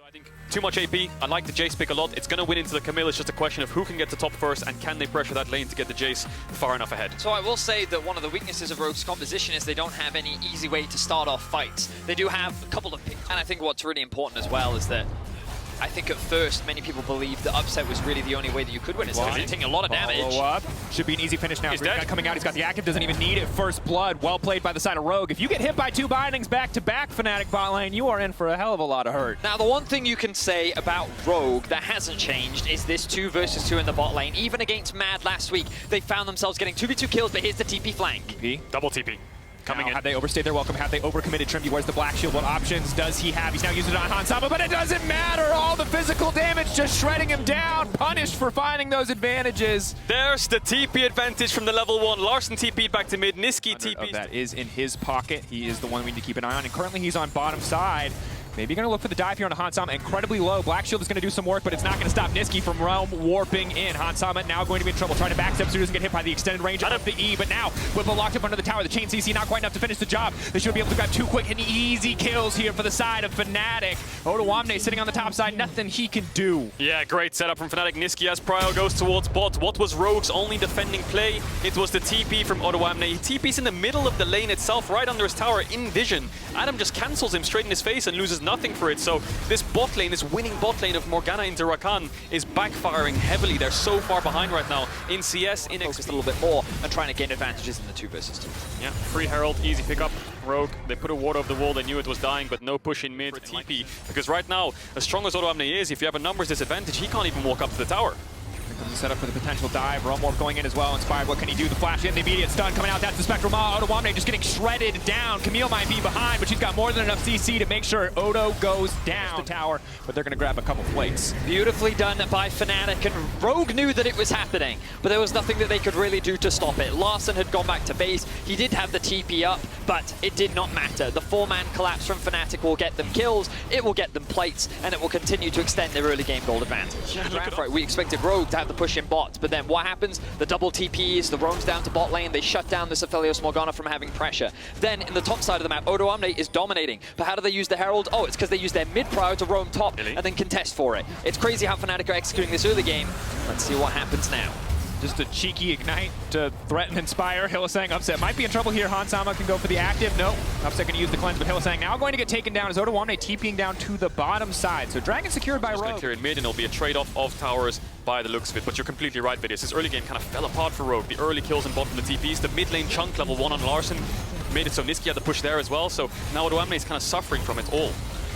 I think too much AP. I like the Jace pick a lot. It's going to win into the Camille. It's just a question of who can get to top first and can they pressure that lane to get the Jace far enough ahead. So I will say that one of the weaknesses of Rogue's composition is they don't have any easy way to start off fights. They do have a couple of picks. And I think what's really important as well is that I think at first many people believed that upset was really the only way that you could win. It's taking a lot of damage. Follow up. Should be an easy finish now. He's dead. Coming out, he's got the active, doesn't even need it. First blood, well played by the side of Rogue. If you get hit by two bindings back-to-back, Fnatic bot lane, you are in for a hell of a lot of hurt. Now the one thing you can say about Rogue that hasn't changed is this 2 versus 2 in the bot lane. Even against Mad last week, they found themselves getting 2v2 kills, but here's the TP flank. TP. Double TP. Coming in. Have they overstayed their welcome? Have they overcommitted Trymbi? Where's the black shield? What options does he have? He's now using it on Hansama, but it doesn't matter. All the physical damage just shredding him down. Punished for finding those advantages. There's the TP advantage from the level 1. Larssen TP'd back to mid. Nisqy TP. That is in his pocket. He is the one we need to keep an eye on. And currently he's on bottom side. Maybe going to look for the dive here on Hansama. Incredibly low. Black Shield is going to do some work, but it's not going to stop Nisqy from Realm warping in. Hansama now going to be in trouble. Trying to backstep so he doesn't get hit by the extended range of the E. But now, Bwipo locked up under the tower. The chain CC not quite enough to finish the job. They should be able to grab 2 quick and easy kills here for the side of Fnatic. Odoamne sitting on the top side. Nothing he can do. Yeah, great setup from Fnatic. Nisqy as Prio goes towards bot. What was Rogue's only defending play? It was the TP from Odoamne. He TP's in the middle of the lane itself, right under his tower in vision. Adam just cancels him straight in his face and loses nothing for it. So this bot lane, this winning bot lane of Morgana into Rakan is backfiring heavily. They're so far behind right now in CS, in Focused a little bit more and trying to gain advantages in the 2 versus 2. Yeah, free Herald, easy pickup. Rogue, they put a ward over the wall, they knew it was dying, but no push in mid for TP. Because right now, as strong as Odoamne is, if you have a numbers disadvantage, he can't even walk up to the tower. Set up for the potential dive. Realm Warp going in as well. Inspired, what can he do? The flash in, the immediate stun coming out. That's the Spectral Maw. Odoamne just getting shredded down. Camille might be behind, but she's got more than enough CC to make sure Odo goes down the tower. But they're going to grab a couple flakes. Beautifully done by Fnatic, and Rogue knew that it was happening, but there was nothing that they could really do to stop it. Larssen had gone back to base. He did have the TP up, but it did not matter. The 4-man collapse from Fnatic will get them kills, it will get them plates, and it will continue to extend their early game gold advantage. Yeah, we expected Rogue to have the push in bot, but then what happens? The double TPs, the roams down to bot lane, they shut down this Aphelios Morgana from having pressure. Then in the top side of the map, Odoamne is dominating. But how do they use the Herald? Oh, it's because they use their mid prior to roam top and then contest for it. It's crazy how Fnatic are executing this early game. Let's see what happens now. Just a cheeky ignite to threaten Inspire. Hylissang upset might be in trouble here. Hansama can go for the active. No, upset going to use the cleanse, but Hylissang now going to get taken down as Odoamne TPing down to the bottom side. So Dragon secured by Rogue. Going to clear in mid, and it'll be a trade-off of towers by the looks of it. But you're completely right, Vedius. This early game kind of fell apart for Rogue. The early kills in bot from the TPs, the mid lane chunk level 1 on Larssen made it so Nisqy had the push there as well. So now Odoamne is kind of suffering from it all.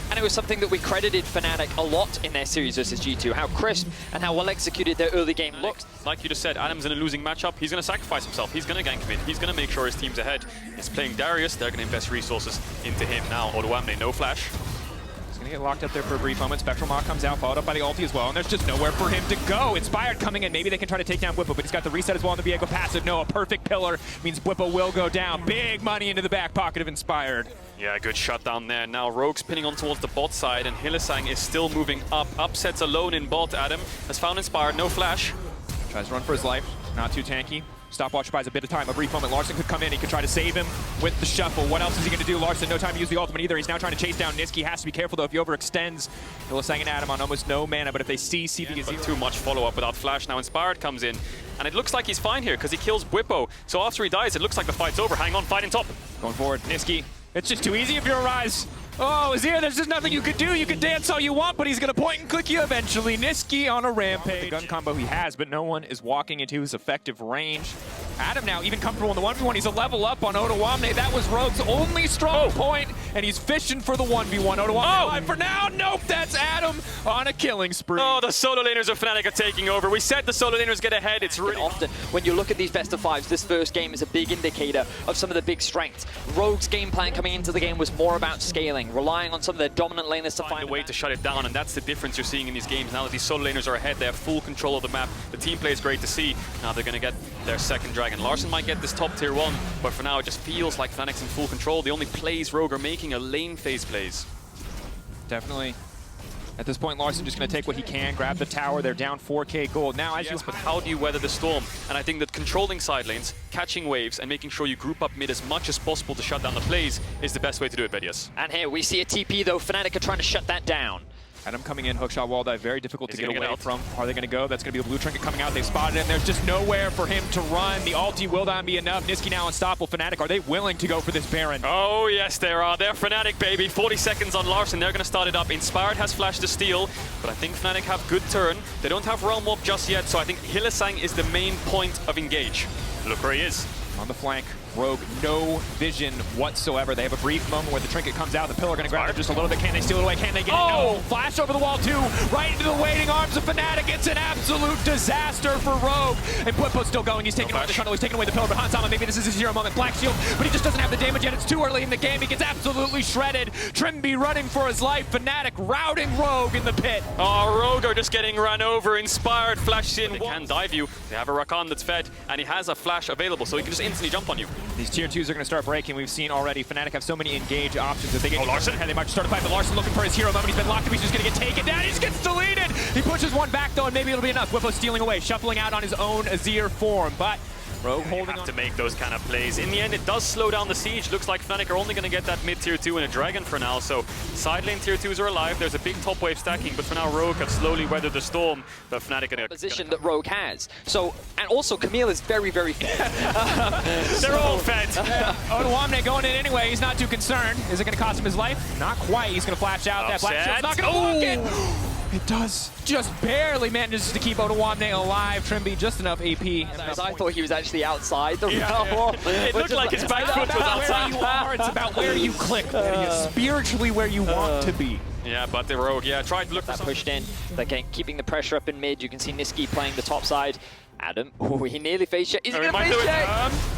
And it was something that we credited Fnatic a lot in their series versus G2, how crisp and how well executed their early game looked. Like you just said, Adam's in a losing matchup. He's going to sacrifice himself. He's going to gank mid. He's going to make sure his team's ahead. He's playing Darius. They're going to invest resources into him. Now, Odoamne, no flash. He's going to get locked up there for a brief moment. Spectral Maw comes out, followed up by the ulti as well, and there's just nowhere for him to go. Inspired coming in. Maybe they can try to take down Bwipo, but he's got the reset as well on the Viego passive. No, a perfect pillar means Bwipo will go down. Big money into the back pocket of Inspired. Yeah, good shutdown there. Now Rogue spinning on towards the bot side, and Hylissang is still moving up. Upsets alone in bot. Adam has found Inspired, no flash. Tries to run for his life, not too tanky. Stopwatch buys a bit of time, a brief moment. Larssen could come in, he could try to save him with the shuffle. What else is he going to do? Larssen, no time to use the ultimate either. He's now trying to chase down Nisqy. Has to be careful though if he overextends. Hylissang and Adam on almost no mana, but if they see CB is too much follow-up without flash. Now Inspired comes in, and it looks like he's fine here because he kills Bwipo. So after he dies, it looks like the fight's over. Hang on, fight in top. Going forward, Nisqy. It's just too easy if you're a Rise. Oh, Azir, there's just nothing you could do. You can dance all you want, but he's going to point and click you eventually. Nisqy on a rampage. The gun combo he has, but no one is walking into his effective range. Adam now even comfortable in the 1v1. He's a level up on Odoamne. That was Rogue's only strong point, and he's fishing for the 1v1. Odoamne alive for now. Nope, that's Adam on a killing spree. Oh, the solo laners of Fnatic are taking over. We said the solo laners get ahead. It's really often when you look at these best of fives, this first game is a big indicator of some of the big strengths. Rogue's game plan coming into the game was more about scaling, relying on some of their dominant laners to find a way to shut it down, and that's the difference you're seeing in these games. Now that these solo laners are ahead, they have full control of the map. The team play is great to see. Now they're going to get their second dragon. Larssen might get this top tier 1, but for now it just feels like Fnatic's in full control. The only plays Rogue are making are lane phase plays. Definitely. At this point, Larssen just going to take what he can, grab the tower. They're down 4k gold. Now, but how do you weather the storm? And I think that controlling side lanes, catching waves, and making sure you group up mid as much as possible to shut down the plays is the best way to do it, Vedius. And here we see a TP though. Fnatic are trying to shut that down. Adam coming in, hookshot wall dive, very difficult to get gonna away get out? from. Are they going to go? That's going to be the blue trinket coming out. They've spotted it, and there's just nowhere for him to run. The ulti will not be enough. Nisqy now unstoppable. Fnatic, are they willing to go for this Baron? Oh, yes, they are. They're Fnatic, baby. 40 seconds on Larssen. They're going to start it up. Inspired has flash to steal, but I think Fnatic have good turn. They don't have Realm Warp just yet, so I think Hylissang is the main point of engage. Look where he is. On the flank, Rogue, no vision whatsoever. They have a brief moment where the trinket comes out. The pillar going to grab it just a little bit. Can they steal it away? Can they get it? No! Flash over the wall, too. Right into the waiting arms of Fnatic. It's an absolute disaster for Rogue. And Bwipo's still going. He's taking away the shuttle. He's taking away the pillar. But Hansama, maybe this is his hero moment. Black Shield, but he just doesn't have the damage yet. It's too early in the game. He gets absolutely shredded. Trymbi running for his life. Fnatic routing Rogue in the pit. Oh, Rogue are just getting run over. Inspired flashes in. They can dive you. They have a Rakan that's fed, and he has a flash available, so he can just instantly jump on you. These tier 2s are going to start breaking. We've seen already Fnatic have so many engage options that they get Larssen. ahead. They might start to fight, but Larssen looking for his hero moment. He's been locked up. He's just going to get taken down. He just gets deleted. He pushes one back, though, and maybe it'll be enough. Bwipo stealing away, shuffling out on his own Azir form, but Rogue holding on. To make those kind of plays. In the end, it does slow down the siege. Looks like Fnatic are only going to get that mid tier 2 and a dragon for now. So side lane tier 2s are alive. There's a big top wave stacking, but for now Rogue have slowly weathered the storm. But Fnatic are position that Rogue has. So, and also Camille is very, very fed. They're all fed. Odoamne going in anyway. He's not too concerned. Is it going to cost him his life? Not quite. He's going to flash out. That Black Shield's not going to block it. It does. Just barely manages to keep Odoamne alive. Trymbi just enough AP. I thought he was actually outside the realm. It looked like his back foot was outside. Where you are, it's about where you click. Spiritually where you want to be. Yeah, but the Rogue, tried to look for that something. pushed in. They're keeping the pressure up in mid. You can see Nisqy playing the top side. Adam, he nearly face check. Is he going to face check?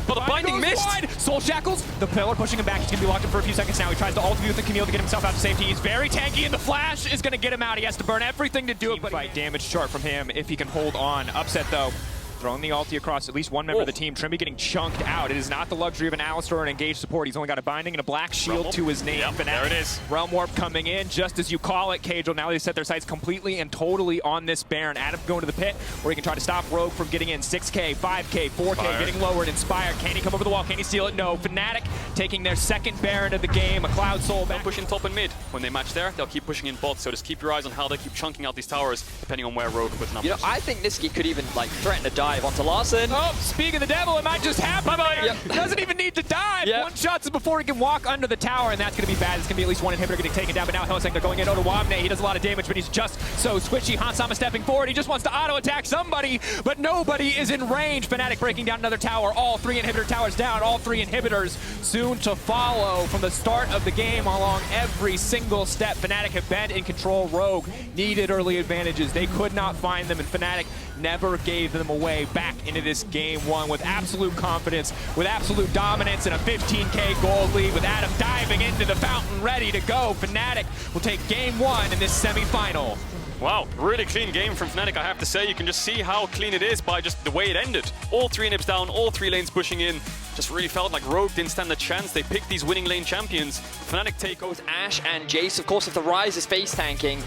But the binding missed. Wide. Soul Shackles, the pillar pushing him back. He's going to be locked in for a few seconds now. He tries to ult with the Camille to get himself out to safety. He's very tanky, and the flash is going to get him out. He has to burn everything to do it. Fight damage chart from him if he can hold on. Upset, though. Throwing the ulti across at least one member of the team. Trymbi getting chunked out. It is not the luxury of an Alistar or an engaged support. He's only got a binding and a black shield to his name. Yep, there it is. Realm Warp coming in, just as you call it, Caedrel. Now they set their sights completely and totally on this Baron. Adam going to the pit, where he can try to stop Rogue from getting in. 6K, 5K, 4K, getting lowered. Inspired. Can he come over the wall? Can he steal it? No. Fnatic taking their second Baron of the game. A Cloud Soul back. Pushing top and mid. When they match there, they'll keep pushing in bot. So just keep your eyes on how they keep chunking out these towers, depending on where Rogue puts numbers. You know, I think Nisqy could even threaten a dive onto Larssen. Oh, speak of the devil, it might just happen. Bye-bye. Yep. He doesn't even need to dive. Yep. One shot before he can walk under the tower, and that's going to be bad. It's going to be at least one inhibitor getting taken down, but now Hylissang, they're going in. Odoamne, he does a lot of damage, but he's just so switchy. Hansama stepping forward. He just wants to auto-attack somebody, but nobody is in range. Fnatic breaking down another tower. All three inhibitor towers down. All three inhibitors soon to follow from the start of the game along every single step. Fnatic have been in control. Rogue needed early advantages. They could not find them, and Fnatic never gave them away back into this game one with absolute confidence, with absolute dominance, and a 15K gold lead with Adam diving into the fountain ready to go. Fnatic will take game one in this semifinal. Wow, really clean game from Fnatic, I have to say. You can just see how clean it is by just the way it ended. All three inhibs down, all three lanes pushing in. Just really felt like Rogue didn't stand a chance. They picked these winning lane champions. Fnatic take Both Ashe and Jace, of course, if the Ryze is face tanking,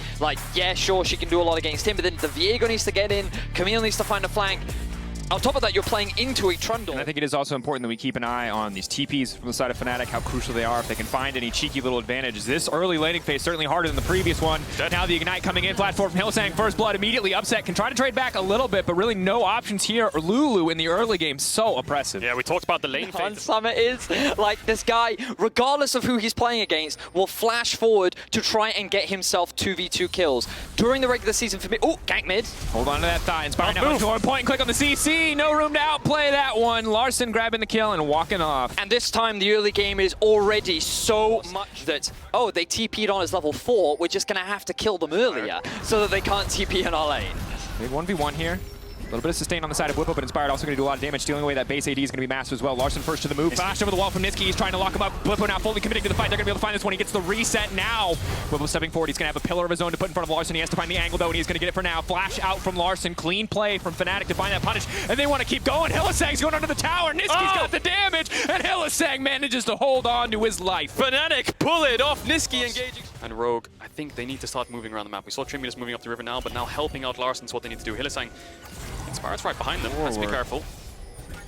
yeah, sure, she can do a lot against him, but then the Viego needs to get in, Camille needs to find a flank. On top of that, you're playing into a Trundle. And I think it is also important that we keep an eye on these TPs from the side of Fnatic, how crucial they are, if they can find any cheeky little advantage. This early laning phase certainly harder than the previous one. Now the Ignite coming in, flat forward from Hylissang, first blood immediately upset, can try to trade back a little bit, but really no options here. Lulu in the early game, so oppressive. Yeah, we talked about the lane phase. Summit is like this guy, regardless of who he's playing against, will flash forward to try and get himself 2v2 kills. During the regular season for me, gank mid. Hold on to that thigh, inspiring now much more. Point and click on the CC, no room to outplay that one. Larssen grabbing the kill and walking off. And this time the early game is already so much that, they TP'd on as level 4, we're just gonna have to kill them earlier so that they can't TP in our lane. Big 1v1 here. A little bit of sustain on the side of Bwipo, but Inspired also going to do a lot of damage, stealing away that base AD is going to be massive as well. Larssen first to the move, flash over the wall from Nisqy. He's trying to lock him up. Bwipo now fully committing to the fight. They're going to be able to find this one. He gets the reset now. Bwipo stepping forward. He's going to have a pillar of his own to put in front of Larssen. He has to find the angle though, and he's going to get it for now. Flash out from Larssen. Clean play from Fnatic to find that punish, and they want to keep going. Hylissang's going under the tower. Nisqy's got the damage, and Hylissang manages to hold on to his life. Fnatic pull it off. Nisqy engaging. And Rogue, I think they need to start moving around the map. We saw Trymbi just moving up the river now, but now helping out Larssen is what they need to do. Hylissang, Inspired's right behind them. Has to be careful.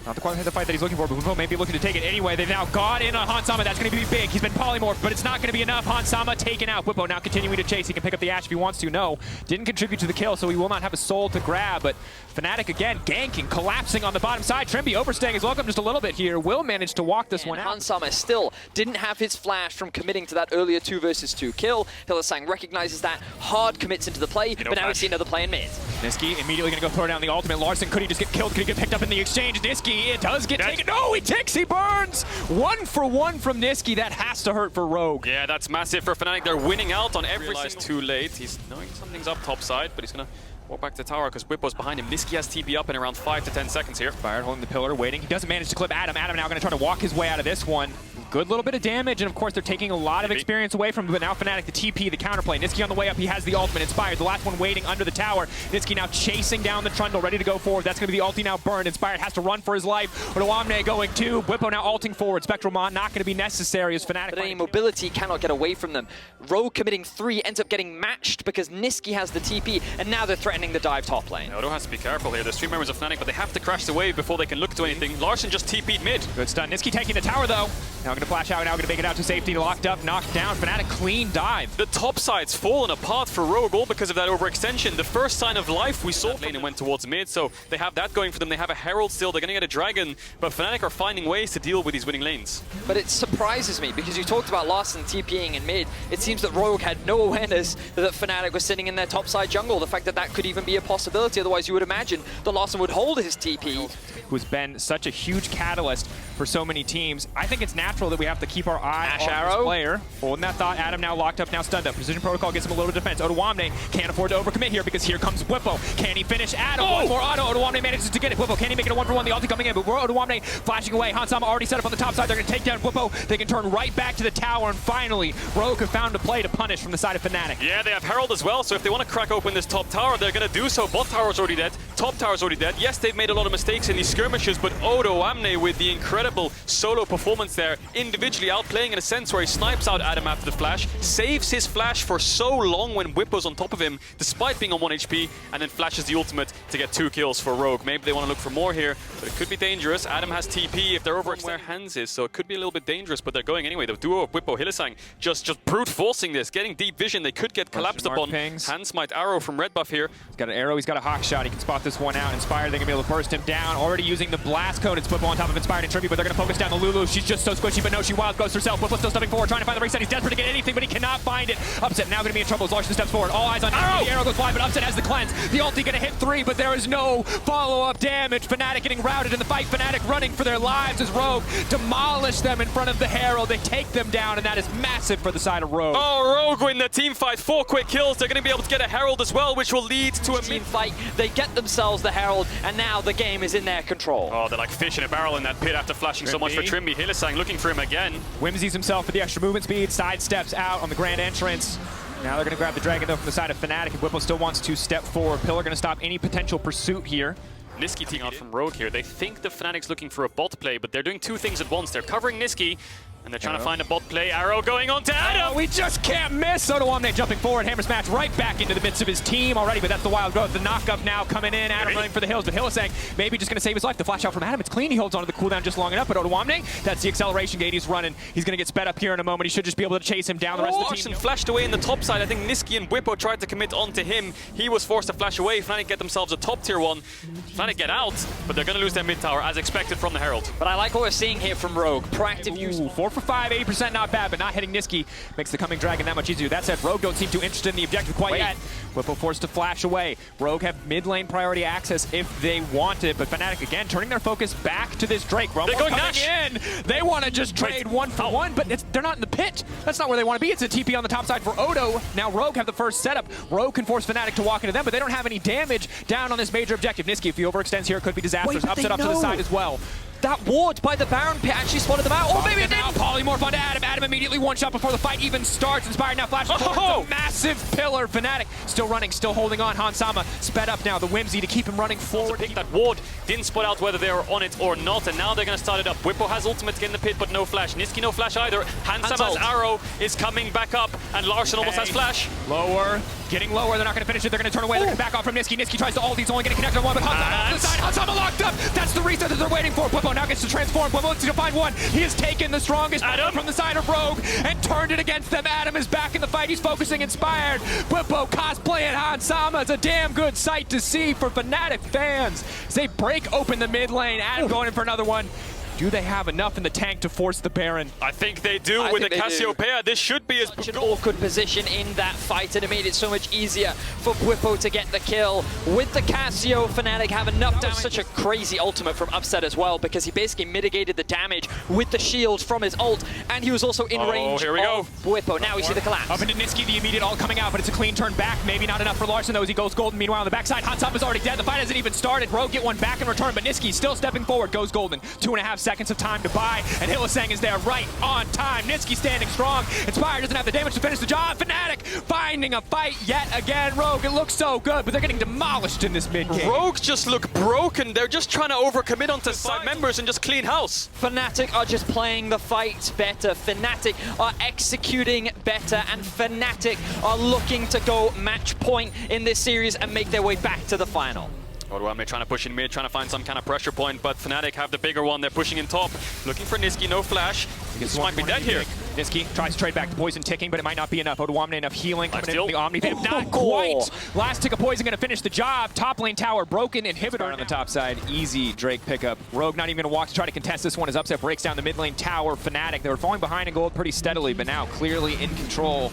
Not the quality of the fight that he's looking for, but Bwipo may be looking to take it anyway. They've now got in on Hansama. That's going to be big. He's been polymorphed, but it's not going to be enough. Hansama taken out. Bwipo now continuing to chase. He can pick up the Ashe if he wants to. No, didn't contribute to the kill, so he will not have a soul to grab. But Fnatic again ganking, collapsing on the bottom side. Trymbi overstaying his welcome just a little bit here. Will manage to walk this one out. Hansama still didn't have his flash from committing to that earlier 2 versus 2 kill. Hylissang recognizes that, hard commits into the play, but now we see another play in mid. Nisqy immediately going to go throw down the ultimate. Larssen, could he just get killed? Could he get picked up in the exchange? Nisqy, it does get taken. No, he ticks, he burns! 1 for 1 from Nisqy. That has to hurt for Rogue. Yeah, that's massive for Fnatic. They're winning out on every single... Too late. He's knowing something's up top side, but he's going to walk back to tower because Bwipo's behind him. Nisqy has TP up in around 5 to 10 seconds here. Fired holding the pillar, waiting. He doesn't manage to clip Adam. Adam now going to try to walk his way out of this one. Good little bit of damage, and of course they're taking a lot of experience away from him, but now Fnatic, the TP, the counterplay. Nisqy on the way up, he has the ultimate, Inspired. The last one waiting under the tower. Nisqy now chasing down the trundle, ready to go forward. That's going to be the ulti now burned. Inspired has to run for his life. odoamne going too. Bwipo now ulting forward. Spectral Mon not going to be necessary as Fnatic... But any mobility cannot get away from them. Rogue committing 3 ends up getting matched because Nisqy has the TP, and now they're threatening the dive top lane. Odo has to be careful here. There's 3 members of Fnatic, but they have to crash the wave before they can look to anything. Larssen just TP'd mid. Good stun. Nisqy taking the tower though. Now going to flash out, now going to make it out to safety. Locked up, knocked down. Fnatic clean dive. The top side's fallen apart for Rogue, all because of that overextension. The first sign of life we saw lane and went towards mid, so they have that going for them. They have a Herald still, they're going to get a Dragon, but Fnatic are finding ways to deal with these winning lanes. But it surprises me, because you talked about Larssen TPing in mid. It seems that Rogue had no awareness that Fnatic was sitting in their top side jungle. The fact that that could even be a possibility, otherwise you would imagine that Larssen would hold his TP. Who's been such a huge catalyst for so many teams. I think it's natural that we have to keep our eye on this player. Holding that thought, Adam now locked up, now stunned up. Precision Protocol gives him a little defense. odoamne can't afford to overcommit here because here comes Bwipo. Can he finish Adam? Oh! One more auto. odoamne manages to get it. Bwipo, can he make it a 1-for-1? The ulti coming in, but odoamne flashing away. Hansama already set up on the top side. They're going to take down Bwipo. They can turn right back to the tower, and finally, Rogue have found a play to punish from the side of Fnatic. Yeah, they have Herald as well, so if they want to crack open this top tower, they're going to do so. Bot tower's already dead. Top tower's already dead. Yes, they've made a lot of mistakes in these skirmishes, but odoamne with the incredible solo performance there, individually outplaying in a sense where he snipes out Adam after the flash, saves his flash for so long when Bwipo's on top of him, despite being on 1 HP, and then flashes the ultimate to get 2 kills for Rogue. Maybe they want to look for more here, but it could be dangerous. Adam has TP if they're over where Hans is, so it could be a little bit dangerous, but they're going anyway. The duo of Bwipo, Hylissang, just brute forcing this, getting deep vision. They could get collapsed upon. Hans might arrow from red buff here. He's got an arrow, he's got a hawk shot. He can spot this one out. Inspired, they're going to be able to burst him down. Already using the blast code. It's Bwipo on top of Inspired and Trymbi, but they're going to focus down the Lulu. She's just so squishy, but no, she wild goes herself. Bwipo's still stepping forward, trying to find the reset. He's desperate to get anything, but he cannot find it. Upset now going to be in trouble as Larssen steps forward. All eyes on Arrow. The arrow goes wide, but Upset has the cleanse. The ulti going to hit 3, but there is no follow-up damage. Fnatic getting routed in the fight. Fnatic running for their lives as Rogue demolish them in front of the Herald. They take them down, and that is massive for the side of Rogue. Oh, Rogue win the team fight. 4 quick kills. They're going to be able to get a Herald as well, which will lead to a team fight. They get themselves the Herald, and now the game is in their control. Oh, they're like fish in a barrel in that pit after flashing so much for Trymbi. Hylissang looking for him again. Whimsies himself for the extra movement speed, sidesteps out on the grand entrance. Now they're going to grab the Dragon though from the side of Fnatic, and Bwipo still wants to step forward. Pillar going to stop any potential pursuit here. Nisqy taking out from Rogue here. They think the Fnatic's looking for a bot play, but they're doing 2 things at once. They're covering Nisqy, and they're trying to find a bot play. Arrow going on to Adam! We just can't miss! odoamne jumping forward, hammer smash right back into the midst of his team already, but that's the wild growth. The knock-up now coming in, Adam running for the hills, but Hylissang maybe just going to save his life. The flash out from Adam, it's clean. He holds onto the cooldown just long enough, but odoamne, that's the acceleration gate he's running. He's going to get sped up here in a moment. He should just be able to chase him down. The rest of the team flashed away in the top side. I think Nisqy and Bwipo tried to commit onto him. He was forced to flash away. Fnatic get themselves a top tier 1. Fnatic get out, but they're going to lose their mid tower as expected from the Herald. But I like what we're seeing here from Rogue. Proactive use. 4 for 5, 80% not bad, but not hitting Nisqy makes the coming Dragon that much easier. That said, Rogue don't seem too interested in the objective quite yet. Bwipo forced to flash away. Rogue have mid lane priority access if they want it, but Fnatic again turning their focus back to this Drake. Rumble they're going coming in. They want to just trade 1 for 1, but they're not in the pit. That's not where they want to be. It's a TP on the top side for Odo. Now Rogue have the first setup. Rogue can force Fnatic to walk into them, but they don't have any damage down on this major objective. Nisqy, if he overextends here, it could be disastrous. Upset up to the side as well. That ward by the Baron pit actually spotted them out. Oh, maybe it didn't. Now polymorph onto Adam. Adam immediately one shot before the fight even starts. Inspired now flashes forward. It's a massive pillar. Fnatic still running, still holding on. Hansama sped up now. The whimsy to keep him running forward. Pick that ward. Didn't spot out whether they were on it or not, and now they're going to start it up. Bwipo has ultimate to get in the pit, but no flash. Nisqy no flash either. Hansama's arrow is coming back up, and Larssen almost has flash. Lower. Getting lower, they're not going to finish it. They're going to turn away. They're going to back off from Nisqy. Nisqy tries to ult. He's only going to connect on one, but Hansama off the side. Hansama locked up. That's the reset that they're waiting for. Bwipo now gets to transform. Bwipo looks to find one. He has taken the strongest from the side of Rogue and turned it against them. Adam is back in the fight. He's focusing, inspired. Bwipo cosplaying Hansama. It's a damn good sight to see for Fnatic fans as they break open the mid lane. Adam going in for another one. Do they have enough in the tank to force the Baron? I think they do with the Cassiopeia. This should be as such an awkward position in that fight, and it made it so much easier for Bwipo to get the kill. With the Cassio, Fnatic have enough damage. Such a crazy ultimate from Upset as well, because he basically mitigated the damage with the shield from his ult, and he was also in range of Bwipo. Now we see the collapse. Up into Nisqy, the immediate ult coming out, but it's a clean turn back. Maybe not enough for Larssen, though, as he goes golden. Meanwhile, on the backside, Hansama's already dead. The fight hasn't even started. Rogue get one back in return, but Nisqy still stepping forward, goes golden. 2.5 seconds of time to buy. And Hylissang is there right on time. Nisqy standing strong. Inspired doesn't have the damage to finish the job. Fnatic finding a fight yet again. Rogue, it looks so good, but they're getting demolished in this mid game. Rogue just look broken. They're just trying to overcommit onto side members and just clean house. Fnatic are just playing the fight better. Fnatic are executing better, and Fnatic are looking to go match point in this series and make their way back to the final. odoamne trying to push in mid, trying to find some kind of pressure point, but Fnatic have the bigger one. They're pushing in top, looking for Nisqy, no flash. This might be dead here. Nisqy tries to trade back to poison ticking, but it might not be enough. odoamne enough healing coming in from the Omni. Not quite. Last tick of poison going to finish the job. Top lane tower broken. Inhibitor on the top side. Easy Drake pickup. Rogue not even going to walk to try to contest this one as Upset breaks down the mid lane tower. Fnatic, they were falling behind in gold pretty steadily, but now clearly in control.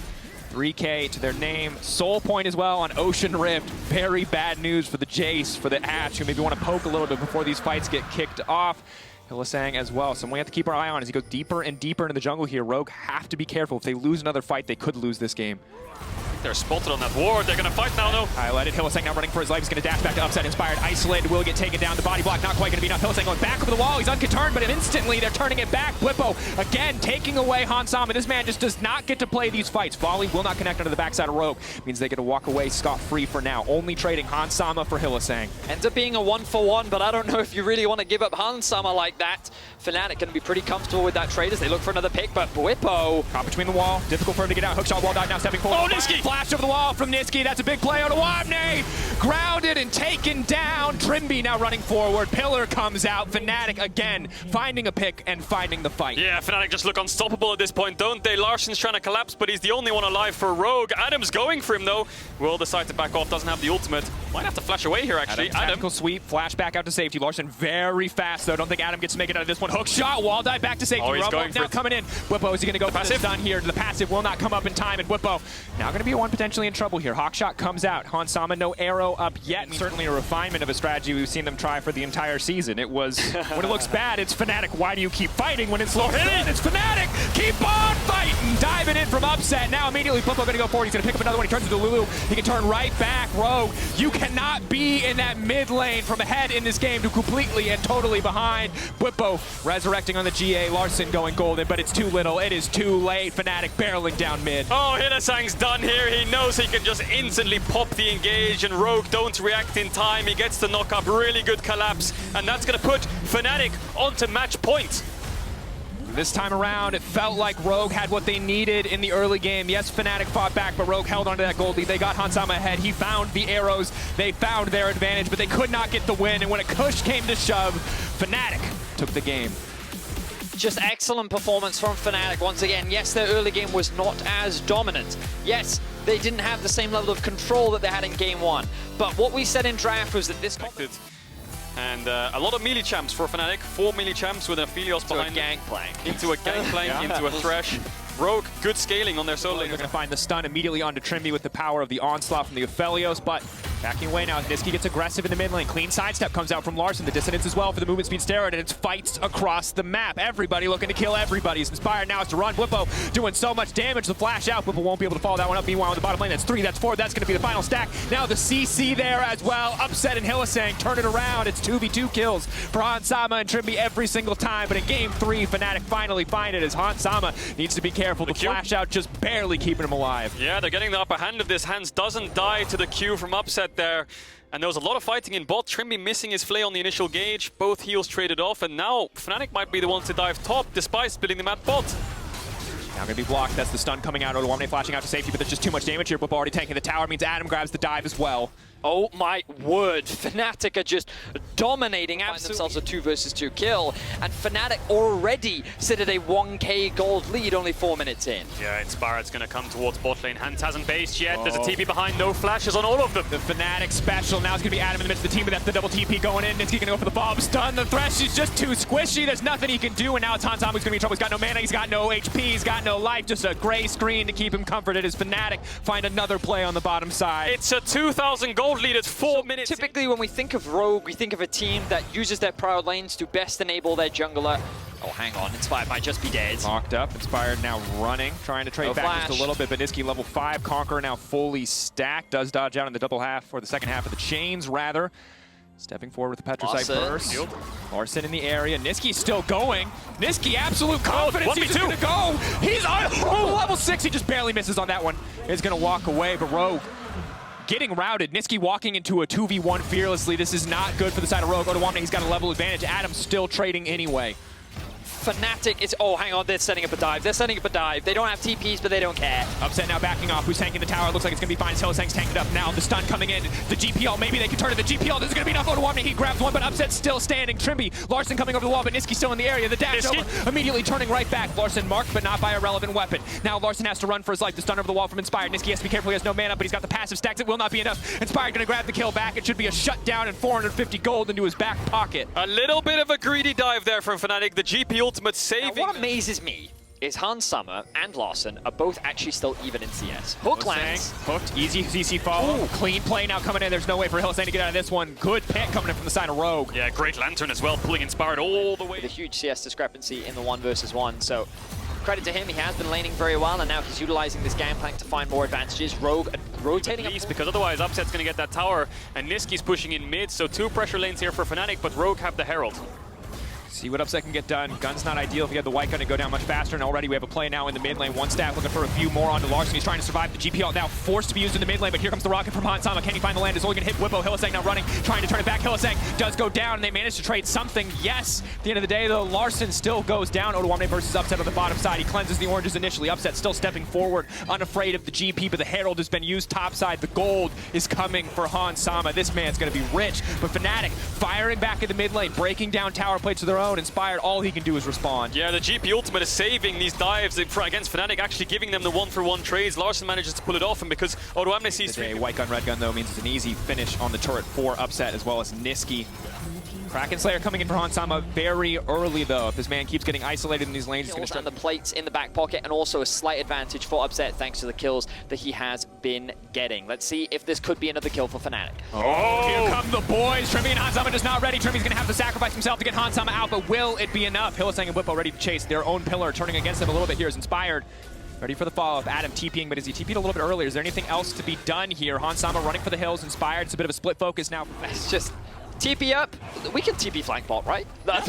3K to their name. Soul point as well on Ocean Rift. Very bad news for the Jace, for the Ashe, who maybe want to poke a little bit before these fights get kicked off. Hylissang as well. Someone we have to keep our eye on as he goes deeper and deeper into the jungle here. Rogue have to be careful. If they lose another fight, they could lose this game. They're spotted on that ward. They're going to fight now, though. Highlighted. Hylissang now running for his life. He's going to dash back to Upset. Inspired. Isolated. Will get taken down. The body block not quite going to be enough. Hylissang going back over the wall. He's unconturned, but instantly they're turning it back. Bwipo again taking away Hansama. This man just does not get to play these fights. Volley will not connect onto the backside of Rogue. Means they get to walk away scot-free for now. Only trading Hansama for Hylissang. Ends up being a 1-for-1, but I don't know if you really want to give up Hansama like that. Fnatic going to be pretty comfortable with that trade as they look for another pick, but Bwipo caught between the wall. Difficult for him to get out. Hookshot wall dive now stepping forward. Oh, Nisqy! Flash over the wall from Nisqy. That's a big play. odoamne grounded and taken down. Trymbi now running forward. Pillar comes out. Fnatic again finding a pick and finding the fight. Yeah, Fnatic just look unstoppable at this point, don't they? Larssen's trying to collapse, but he's the only one alive for Rogue. Adam's going for him, though. Will decide to back off. Doesn't have the ultimate. Might have to flash away here, actually. Tactical sweep. Flash back out to safety. Larssen very fast, though. Don't think Adam gets to make it out of this one. Hook shot. Wall dive back to safety. Oh, he's going now coming in. Bwipo, is he going to go for this stun here? The passive will not come up in time, and Bwipo now going to be one potentially in trouble here. Hawkshot comes out. Hansama, no arrow up yet. Certainly a refinement of a strategy we've seen them try for the entire season. It was, when it looks bad, it's Fnatic. Why do you keep fighting when it's low hitting? It's Fnatic. Keep on fighting. Diving in from Upset. Now immediately Bwipo going to go forward. He's going to pick up another one. He turns into Lulu. He can turn right back. Rogue, you cannot be in that mid lane from ahead in this game to completely and totally behind. Bwipo resurrecting on the GA. Larssen going golden, but it's too little. It is too late. Fnatic barreling down mid. Oh, Hylissang's done here. He knows he can just instantly pop the engage, and Rogue don't react in time. He gets the knock up. Really good collapse, and that's going to put Fnatic onto match point. This time around, it felt like Rogue had what they needed in the early game. Yes, Fnatic fought back, but Rogue held onto that gold lead. They got Hansama ahead. He found the arrows. They found their advantage, but they could not get the win. And when a push came to shove, Fnatic took the game. Just excellent performance from Fnatic once again. Yes, their early game was not as dominant. Yes, they didn't have the same level of control that they had in game one. But what we said in draft was that this... And a lot of melee champs for Fnatic. 4 melee champs with an Aphelios behind Gangplank. into a Gangplank, into a Thresh. Rogue, good scaling on their solo lane. They're going to find the stun immediately onto Trymbi with the power of the onslaught from the Aphelios, but backing away now. Nisqy gets aggressive in the mid lane. Clean sidestep comes out from Larssen. The dissonance as well for the movement speed steroid, and it's fights across the map. Everybody looking to kill everybody. He's inspired now. It's to run. Bwipo doing so much damage. The flash out. Bwipo won't be able to follow that one up. Meanwhile, on the bottom lane, that's 3, that's 4. That's going to be the final stack. Now the CC there as well. Upset and Hylissang turn it around. It's 2v2 kills for Hansama and Trymbi every single time. But in game 3, Fnatic finally find it as Hansama needs to be careful. The flash out just barely keeping him alive. Yeah, they're getting the upper hand of this. Hans doesn't die to the Q from Upset there. And there was a lot of fighting in bot. Trymbi missing his flay on the initial gauge. Both heals traded off. And now Fnatic might be the ones to dive top despite splitting them at bot. Now going to be blocked. That's the stun coming out. odoamne flashing out to safety, but there's just too much damage here. Bwipo already tanking the tower. Means Adam grabs the dive as well. Oh my word, Fnatic are just dominating, find themselves a 2 versus 2 kill, and Fnatic already sit at a 1k gold lead only 4 minutes in. Yeah, Inspired's going to come towards bot lane. Hans hasn't based yet. There's a TP behind, no flashes on all of them. The Fnatic special. Now it's going to be Adam in the midst of the team, but that's the double TP going in. Nisqy going to go for the bomb stun. The Thresh is just too squishy. There's nothing he can do, and now it's Hansama who's going to be in trouble. He's got no mana, he's got no HP, he's got no life. Just a gray screen to keep him comforted as Fnatic find another play on the bottom side. It's a 2,000 gold lead. It's 4 minutes. Typically, when we think of Rogue, we think of a team that uses their proud lanes to best enable their jungler. Oh, hang on. Inspired might just be dead. Locked up. Inspired now running, trying to trade back just a little bit, but Nisqy level 5. Conqueror now fully stacked. Does dodge out in the double half, or the second half of the chains, rather. Stepping forward with the Petricite burst. Larssen in the area. Nisqy's still going. Nisqy, absolute confidence. He's going to go. He's on level 6. He just barely misses on that one. He's going to walk away, but Rogue getting routed. Nisqy walking into a 2v1 fearlessly. This is not good for the side of Rogue. odoamne, he's got a level advantage. Adam's still trading anyway. Fnatic is... Oh, hang on. They're setting up a dive. They're setting up a dive. They don't have TPs, but they don't care. Upset now backing off. Who's tanking the tower? Looks like it's going to be fine. Hylissang's tanked up now. The stun coming in. The GPL. Maybe they can turn to the GPL. This is going to be enough. odoamne, he grabs one, but Upset still standing. Trymbi, Larssen coming over the wall, but Nisqy still in the area. The dash over, immediately turning right back. Larssen marked, but not by a relevant weapon. Now Larssen has to run for his life. The stun over the wall from Inspired. Nisqy has to be careful. He has no mana, but he's got the passive stacks. It will not be enough. Inspired going to grab the kill back. It should be a shutdown and 450 gold into his back pocket. A little bit of a greedy dive there from Fnatic. The GP ultimate saving. Now, what amazes me is Hansama and Larssen are both actually still even in CS. Hook lands. Hooked, easy CC follow. Ooh. Clean play now coming in. There's no way for Hylissang to get out of this one. Good pick coming in from the side of Rogue. Yeah, great Lantern as well, pulling Inspired all the way. With a huge CS discrepancy in the 1 versus 1, so credit to him. He has been laning very well, and now he's utilizing this game plan to find more advantages. Rogue rotating at least, because otherwise Upset's going to get that tower, and Nisqy's pushing in mid, so 2 pressure lanes here for Fnatic, but Rogue have the Herald. See what Upset can get done. Gun's not ideal if you have the white gun to go down much faster, and already we have a play now in the mid lane. One stack looking for a few more onto Larssen. He's trying to survive. The GPL now forced to be used in the mid lane, but here comes the rocket from Hansama. Can he find the land? Is only going to hit Bwipo. Hylissang now running, trying to turn it back. Hylissang does go down, and they manage to trade something. Yes, at the end of the day, though, Larssen still goes down. odoamne versus Upset on the bottom side. He cleanses the oranges initially. Upset still stepping forward, unafraid of the GP, but the Herald has been used topside. The gold is coming for Hansama. This man's going to be rich, but Fnatic firing back in the mid lane, breaking down tower plates of their own. Inspired, all he can do is respond. Yeah, the GP ultimate is saving these dives against Fnatic, actually giving them the 1-for-1 trades. Larssen manages to pull it off, and because odoamne sees a white gun, red gun, though, means it's an easy finish on the turret for Upset, as well as Nisqy. Kraken Slayer coming in for Hansama very early, though. If this man keeps getting isolated in these lanes, he's going to start the plates in the back pocket, and also a slight advantage for Upset thanks to the kills that he has been getting. Let's see if this could be another kill for Fnatic. Oh, here come the boys. Trymbi and Hansama just not ready. Trymbi's going to have to sacrifice himself to get Hansama out, but will it be enough? Hylissang and Bwipo ready to chase their own pillar, turning against them a little bit here is Inspired. Ready for the follow-up. Adam TPing, but is he TP'd a little bit earlier? Is there anything else to be done here? Hansama running for the hills. Inspired. It's a bit of a split focus now. It's just TP up. We can TP flank bot, right? That's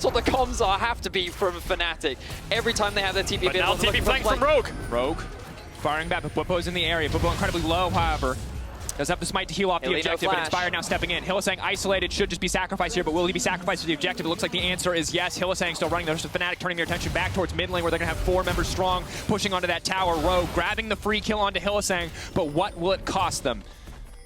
what the comms have to be from Fnatic. Every time they have their TP. But now TP flank from Rogue. Rogue firing back, but Bwipo's in the area. Bwipo incredibly low, however. Does have the smite to heal off the objective, but Inspired now stepping in. Hylissang isolated, should just be sacrificed here, but will he be sacrificed for the objective? It looks like the answer is yes. Hylissang still running. There's the Fnatic turning their attention back towards mid lane, where they're going to have 4 members strong, pushing onto that tower. Rogue grabbing the free kill onto Hylissang, but what will it cost them?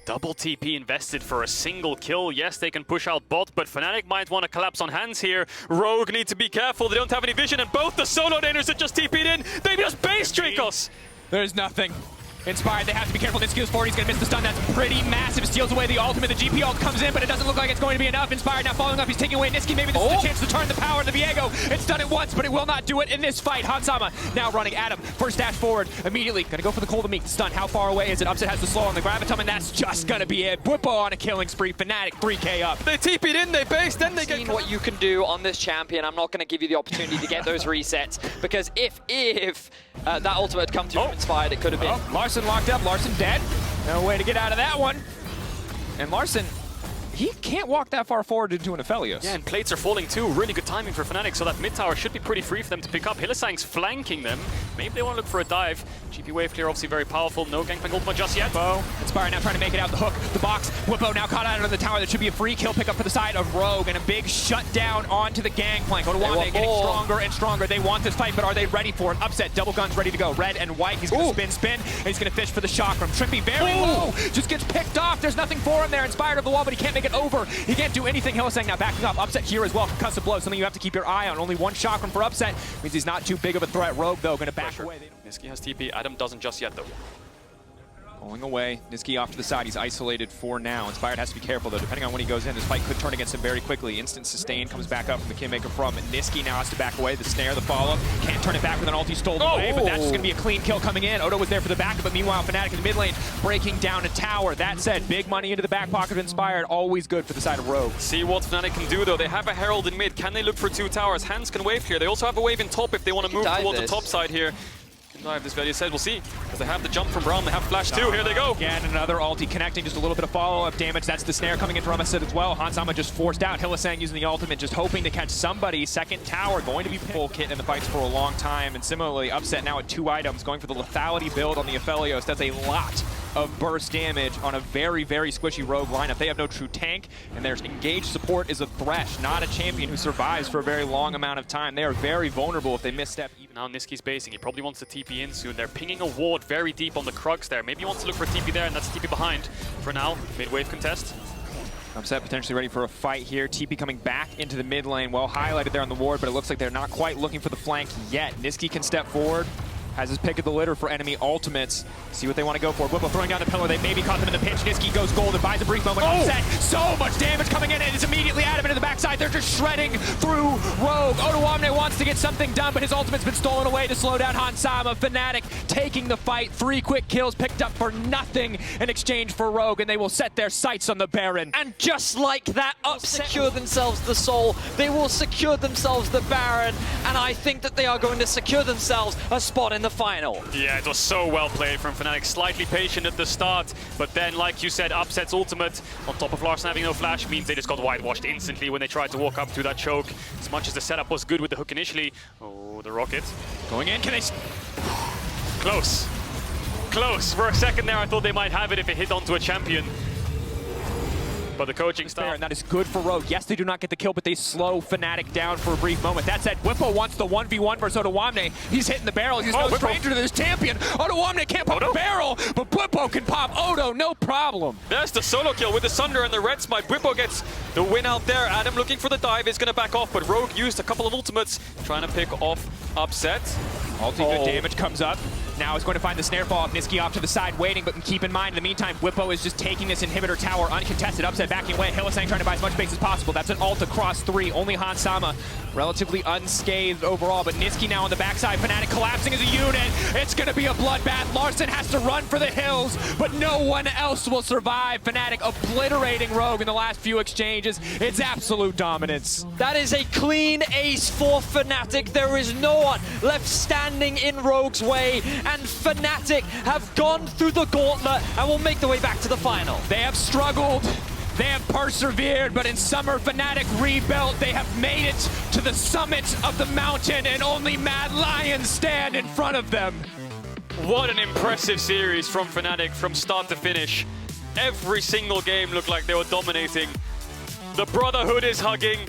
Double TP invested for a single kill. Yes, they can push out bot, but Fnatic might want to collapse on hands here. Rogue need to be careful. They don't have any vision, and both the solo laners that just TP'd in, they just base Drakos. There's nothing. Inspired, they have to be careful. Nisqy goes forward, he's going to miss the stun. That's pretty massive. Steals away the ultimate. The GP ult comes in, but it doesn't look like it's going to be enough. Inspired now following up. He's taking away Nisqy. Maybe this is the chance to turn the power of the Viego. It's done it once, but it will not do it in this fight. Hansama now running. Adam, first dash forward. Immediately going to go for the cold to meet. Stun, how far away is it? Upset has the slow on the Gravitum, and that's just going to be it. Bwipo on a killing spree. Fnatic 3k up. They TP'd in, they based, then they get... what you can do on this champion. I'm not going to give you the opportunity to get those resets, because if that ultimate had come through from Inspired, it could have been. Larssen locked up. Larssen dead. No way to get out of that one. And Larssen he can't walk that far forward into an Aphelios. Yeah, and plates are falling too. Really good timing for Fnatic, so that mid tower should be pretty free for them to pick up. Hylissang's flanking them. Maybe they want to look for a dive. GP wave clear, obviously very powerful. No Gangplank ultimate just yet. Bwipo, Inspire now trying to make it out the hook, the box. Bwipo now caught out of the tower. That should be a free kill pickup for the side of Rogue, and a big shutdown onto the Gangplank. odoamne getting stronger and stronger. They want this fight, but are they ready for an upset? Double guns ready to go. Red and white. He's going to spin, and he's going to fish for the shock from Trymbi. Very low. Just gets picked off. There's nothing for him there. Inspired of the wall, but he can't make it over. He can't do anything. Hylissang now backing up. Upset here as well. Concussive blow. Something you have to keep your eye on. Only one chakram for upset. Means he's not too big of a threat. Rogue, though, going to back away. Nisqy has TP. Adam doesn't just yet, though. Pulling away. Nisqy off to the side. He's isolated for now. Inspired has to be careful, though. Depending on when he goes in, this fight could turn against him very quickly. Instant sustain comes back up from the Kingmaker from Nisqy. Now has to back away. The snare, the follow. Can't turn it back with an ulti stolen away, but that's just going to be a clean kill coming in. Odo was there for the backup, but meanwhile, Fnatic in the mid lane breaking down a tower. That said, big money into the back pocket of Inspired. Always good for the side of Rogue. See what Fnatic can do, though. They have a Herald in mid. Can they look for two towers? Hands can wave here. They also have a wave in top if they want to move towards the top side here. Dive, this Vedius said, we'll see. Because they have the jump from Braum, they have flash too, here they go. Again, another ulti connecting, just a little bit of follow-up damage. That's the snare coming in from us as well. Hansama just forced out. Hylissang using the ultimate, just hoping to catch somebody. Second tower going to be full kit in the fights for a long time. And similarly, Upset now at 2 items, going for the lethality build on the Aphelios. That's a lot of burst damage on a very, very squishy Rogue lineup. They have no true tank, and their engaged support is a Thresh, not a champion who survives for a very long amount of time. They are very vulnerable if they misstep. Now Nisqy's basing. He probably wants to TP in soon. They're pinging a ward very deep on the Crux there. Maybe he wants to look for a TP there, and that's TP behind. For now, mid-wave contest. Upset potentially ready for a fight here. TP coming back into the mid lane. Well highlighted there on the ward, but it looks like they're not quite looking for the flank yet. Nisqy can step forward. Has his pick of the litter for enemy ultimates. See what they want to go for. Bwipo throwing down the pillar. They maybe caught them in the pinch. Nisqy goes gold and buys a brief moment. Upset. So much damage coming in, and it's immediately Adam into the backside. They're just shredding through Rogue. odoamne wants to get something done, but his ultimate's been stolen away to slow down Hansama. Fnatic taking the fight. 3 quick kills picked up for nothing in exchange for Rogue, and they will set their sights on the Baron. And just like that, secure themselves the Soul. They will secure themselves the Baron, and I think that they are going to secure themselves a spot in the final. Yeah, it was so well played from Fnatic. Slightly patient at the start, but then, like you said, Upset's ultimate on top of Larssen having no flash means they just got whitewashed instantly when they tried to walk up through that choke. As much as the setup was good with the hook initially. Oh, the rocket. Going in, can they... Close. Close. For a second there, I thought they might have it if it hit onto a champion. But the coaching staff... And that is good for Rogue. Yes, they do not get the kill, but they slow Fnatic down for a brief moment. That said, Bwipo wants the 1v1 versus odoamne. He's hitting the barrel. He's no stranger to this champion. odoamne can't pop a barrel, but Bwipo can pop Odo, no problem. There's the solo kill with the Sunder and the red smite. Bwipo gets the win out there. Adam looking for the dive is going to back off, but Rogue used a couple of ultimates trying to pick off Upset. Ulti good damage comes up. Now he's going to find the snare fall. Nisqy off to the side waiting, but keep in mind, in the meantime, Bwipo is just taking this inhibitor tower uncontested. Upset backing away. Hylissang trying to buy as much space as possible. That's an ult across 3. Only Hansama relatively unscathed overall, but Nisqy now on the backside. Fnatic collapsing as a unit. It's going to be a bloodbath. Larssen has to run for the hills, but no one else will survive. Fnatic obliterating Rogue in the last few exchanges. It's absolute dominance. That is a clean ace for Fnatic. There is no one left standing in Rogue's way, and Fnatic have gone through the gauntlet and will make their way back to the final. They have struggled, they have persevered, but in summer, Fnatic rebuilt. They have made it to the summit of the mountain, and only Mad Lions stand in front of them. What an impressive series from Fnatic from start to finish. Every single game looked like they were dominating. The Brotherhood is hugging.